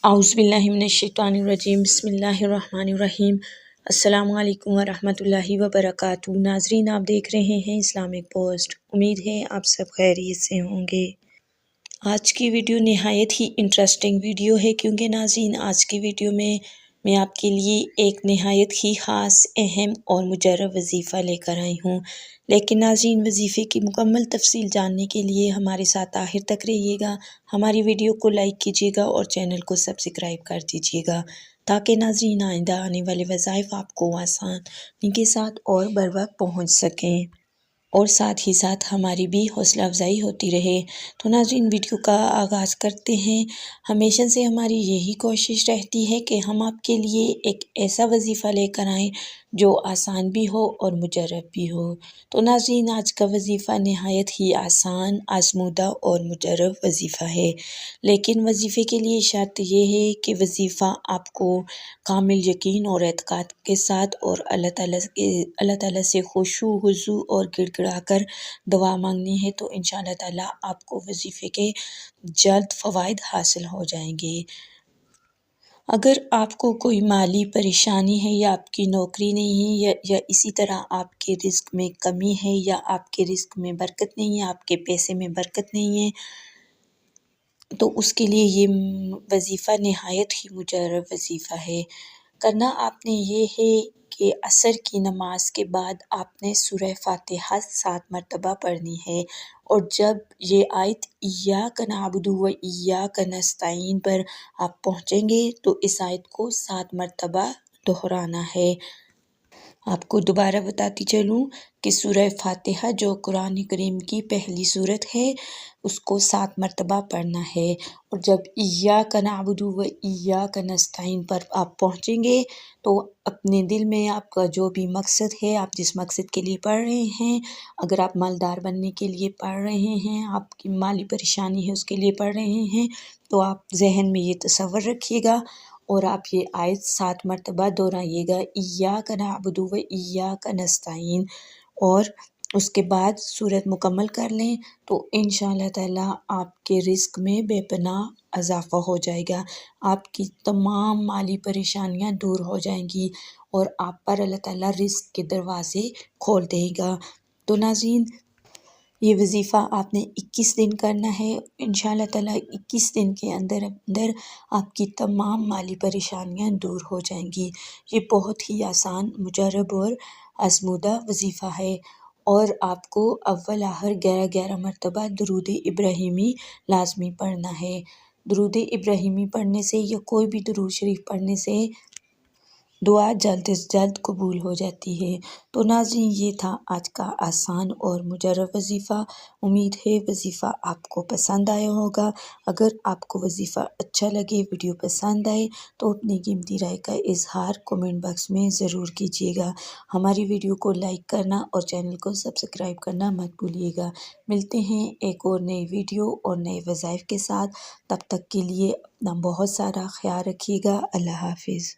اعوذ باللہ من الشیطان الرجیم بسم اللہ الرحمن الرحیم السلام علیکم ورحمۃ اللہ وبرکاتہ۔ ناظرین، آپ دیکھ رہے ہیں اسلامک پوسٹ۔ امید ہے آپ سب خیریت سے ہوں گے۔ آج کی ویڈیو نہایت ہی انٹرسٹنگ ویڈیو ہے، کیونکہ ناظرین آج کی ویڈیو میں آپ کے لیے ایک نہایت ہی خاص، اہم اور مجرب وظیفہ لے کر آئی ہوں۔ لیکن ناظرین، وظیفے کی مکمل تفصیل جاننے کے لیے ہمارے ساتھ آخر تک رہیے گا۔ ہماری ویڈیو کو لائک کیجیے گا اور چینل کو سبسکرائب کر دیجیے گا، تاکہ ناظرین آئندہ آنے والے وظائف آپ کو آسانی کے ساتھ اور بر وقت پہنچ سکیں، اور ساتھ ہی ساتھ ہماری بھی حوصلہ افزائی ہوتی رہے۔ تو ناظرین، ویڈیو کا آغاز کرتے ہیں۔ ہمیشہ سے ہماری یہی کوشش رہتی ہے کہ ہم آپ کے لیے ایک ایسا وظیفہ لے کر آئیں جو آسان بھی ہو اور مجرب بھی ہو۔ تو ناظرین، آج کا وظیفہ نہایت ہی آسان، آزمودہ اور مجرب وظیفہ ہے، لیکن وظیفے کے لیے شرط یہ ہے کہ وظیفہ آپ کو کامل یقین اور اعتقاد کے ساتھ اور اللہ تعالیٰ سے خشوع خضوع اور گڑ گڑا کر دعا مانگنی ہے، تو انشاءاللہ تعالیٰ آپ کو وظیفے کے جلد فوائد حاصل ہو جائیں گے۔ اگر آپ کو کوئی مالی پریشانی ہے، یا آپ کی نوکری نہیں ہے، یا اسی طرح آپ کے رزق میں کمی ہے، یا آپ کے رزق میں برکت نہیں ہے، آپ کے پیسے میں برکت نہیں ہے، تو اس کے لیے یہ وظیفہ نہایت ہی مجرب وظیفہ ہے۔ کرنا آپ نے یہ ہے کہ عصر کی نماز کے بعد آپ نے سورہ فاتحہ 7 مرتبہ پڑھنی ہے، اور جب یہ آیت ایاک نعبد و ایاک نستعین پر آپ پہنچیں گے تو اس آیت کو 7 مرتبہ دہرانا ہے۔ آپ کو دوبارہ بتاتی چلوں کہ سورہ فاتحہ جو قرآن کریم کی پہلی سورت ہے، اس کو 7 مرتبہ پڑھنا ہے، اور جب ایاک نعبد و ایاک نستعین پر آپ پہنچیں گے تو اپنے دل میں آپ کا جو بھی مقصد ہے، آپ جس مقصد کے لیے پڑھ رہے ہیں، اگر آپ مالدار بننے کے لیے پڑھ رہے ہیں، آپ کی مالی پریشانی ہے اس کے لیے پڑھ رہے ہیں، تو آپ ذہن میں یہ تصور رکھیے گا اور آپ یہ آیت 7 مرتبہ دہرائیے گا، ایاک نعبد و ایاک نستعین، اور اس کے بعد سورت مکمل کر لیں تو انشاءاللہ تعالیٰ آپ کے رزق میں بے پناہ اضافہ ہو جائے گا، آپ کی تمام مالی پریشانیاں دور ہو جائیں گی، اور آپ پر اللہ تعالیٰ رزق کے دروازے کھول دے گا۔ تو ناظرین، یہ وظیفہ آپ نے 21 دن کرنا ہے، انشاءاللہ تعالیٰ 21 دن کے اندر آپ کی تمام مالی پریشانیاں دور ہو جائیں گی۔ یہ بہت ہی آسان، مجرب اور آزمودہ وظیفہ ہے، اور آپ کو اول آخر 11 مرتبہ درود ابراہیمی لازمی پڑھنا ہے۔ درود ابراہیمی پڑھنے سے یا کوئی بھی درود شریف پڑھنے سے دعا جلد از جلد قبول ہو جاتی ہے۔ تو ناظرین، یہ تھا آج کا آسان اور مجرب وظیفہ۔ امید ہے وظیفہ آپ کو پسند آیا ہوگا۔ اگر آپ کو وظیفہ اچھا لگے، ویڈیو پسند آئے، تو اپنی قیمتی رائے کا اظہار کمنٹ باکس میں ضرور کیجیے گا۔ ہماری ویڈیو کو لائک کرنا اور چینل کو سبسکرائب کرنا مت بھولیے گا۔ ملتے ہیں ایک اور نئی ویڈیو اور نئے وظائف کے ساتھ، تب تک کے لیے اپنا بہت سارا خیال رکھیے گا۔ اللہ حافظ۔